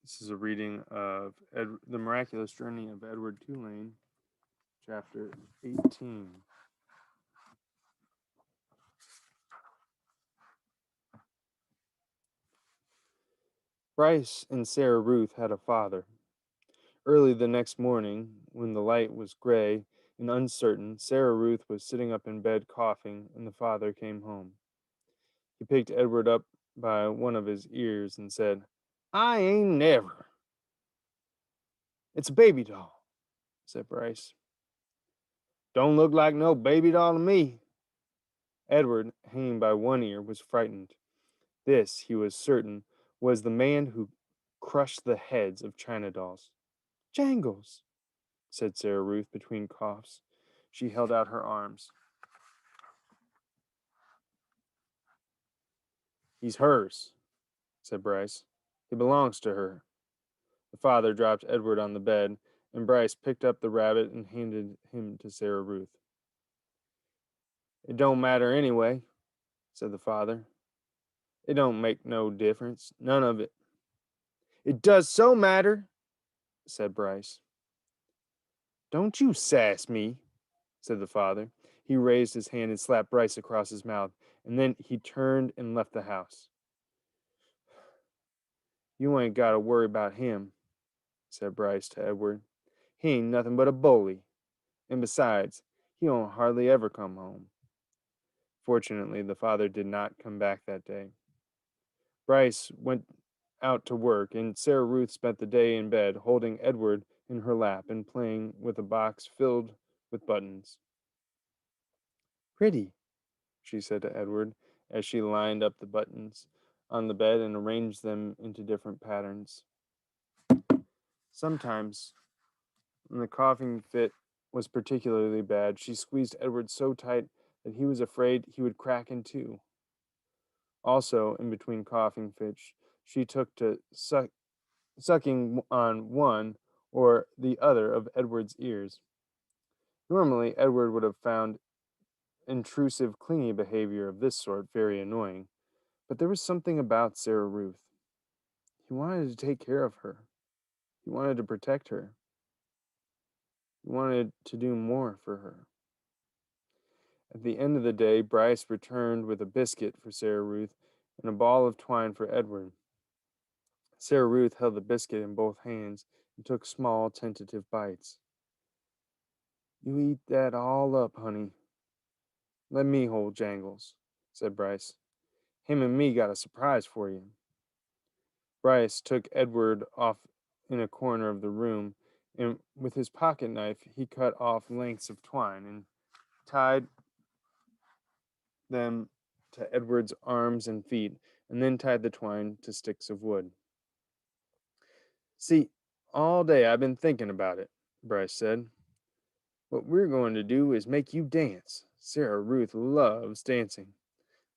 This is a reading of The Miraculous Journey of Edward Tulane, chapter 18. Bryce and Sarah Ruth had a father. Early the next morning, when the light was gray and uncertain, Sarah Ruth was sitting up in bed coughing, and the father came home. He picked Edward up by one of his ears and said, "I ain't never." "It's a baby doll," said Bryce. "Don't look like no baby doll to me." Edward, hanging by one ear, was frightened. This, he was certain, was the man who crushed the heads of China dolls. "Jangles," said Sarah Ruth between coughs. She held out her arms. "He's hers," said Bryce. "He belongs to her." The father dropped Edward on the bed, and Bryce picked up the rabbit and handed him to Sarah Ruth. "It don't matter anyway," said the father. "It don't make no difference, none of it." "It does so matter," said Bryce. "Don't you sass me," said the father. He raised his hand and slapped Bryce across his mouth, and then he turned and left the house. "You ain't got to worry about him," said Bryce to Edward. "He ain't nothing but a bully, and besides, he don't hardly ever come home." Fortunately, the father did not come back that day. Bryce went out to work, and Sarah Ruth spent the day in bed, holding Edward in her lap and playing with a box filled with buttons. "Pretty," she said to Edward, as she lined up the buttons on the bed and arranged them into different patterns. Sometimes, when the coughing fit was particularly bad, she squeezed Edward so tight that he was afraid he would crack in two. Also, in between coughing fits, she took to sucking on one or the other of Edward's ears. Normally, Edward would have found intrusive, clingy behavior of this sort very annoying, but there was something about Sarah Ruth. He wanted to take care of her. He wanted to protect her. He wanted to do more for her. At the end of the day, Bryce returned with a biscuit for Sarah Ruth and a ball of twine for Edward. Sarah Ruth held the biscuit in both hands and took small, tentative bites. "You eat that all up, honey. Let me hold Jangles," said Bryce. "Him and me got a surprise for you." Bryce took Edward off in a corner of the room, and with his pocket knife he cut off lengths of twine and tied them to Edward's arms and feet, and then tied the twine to sticks of wood. "See, all day I've been thinking about it," Bryce said. "What we're going to do is make you dance. Sarah Ruth loves dancing.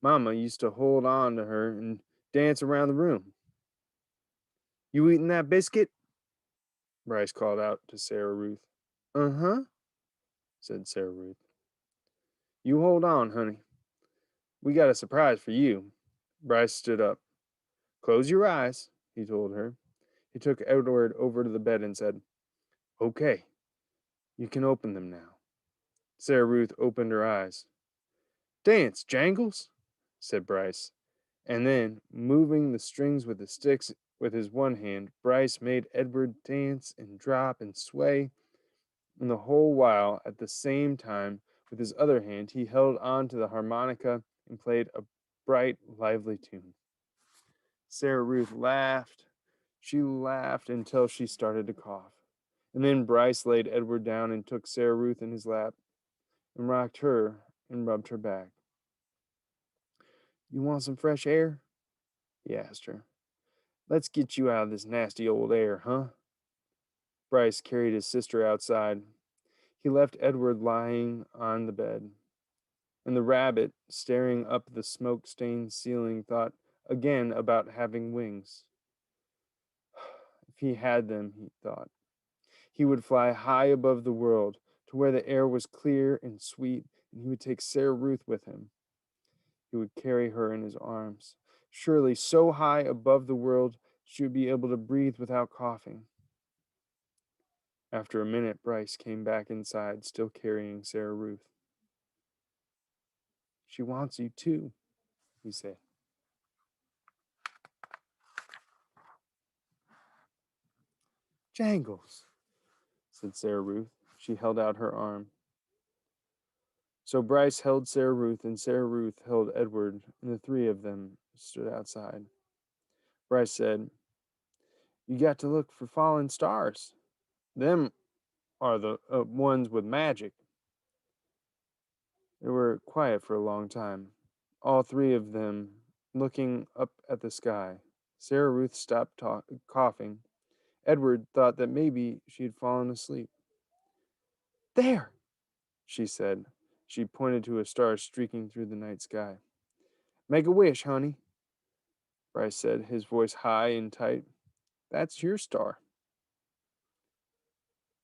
Mama used to hold on to her and dance around the room." "You eating that biscuit?" Bryce called out to Sarah Ruth. "Uh-huh," said Sarah Ruth. "You hold on, honey. We got a surprise for you." Bryce stood up. "Close your eyes," he told her. He took Edward over to the bed and said, "Okay, you can open them now." Sarah Ruth opened her eyes. "Dance, Jangles," said Bryce. And then, moving the strings with the sticks with his one hand, Bryce made Edward dance and drop and sway, and the whole while, at the same time, with his other hand, he held on to the harmonica and played a bright, lively tune. Sarah Ruth laughed. She laughed until she started to cough. And then Bryce laid Edward down and took Sarah Ruth in his lap and rocked her and rubbed her back. "You want some fresh air?" he asked her. "Let's get you out of this nasty old air, huh?" Bryce carried his sister outside. He left Edward lying on the bed, and the rabbit, staring up at the smoke-stained ceiling, thought again about having wings. If he had them, he thought, he would fly high above the world to where the air was clear and sweet, and he would take Sarah Ruth with him. He would carry her in his arms, surely so high above the world She would be able to breathe without coughing. After a minute, Bryce came back inside, still carrying Sarah Ruth. She wants you too, he said. Jangles, said Sarah Ruth. She held out her arm. So Bryce held Sarah Ruth, and Sarah Ruth held Edward, and the three of them stood outside. Bryce said, You got to look for fallen stars. Them are the ones with magic. They were quiet for a long time, all three of them looking up at the sky. Sarah Ruth stopped coughing. Edward thought that maybe she had fallen asleep. There, she said. She pointed to a star streaking through the night sky. Make a wish, honey, Bryce said, his voice high and tight. That's your star.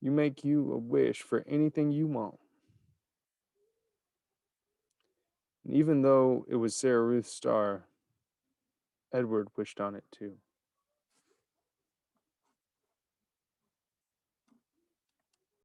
You make you a wish for anything you want. And even though it was Sarah Ruth's star, Edward wished on it too.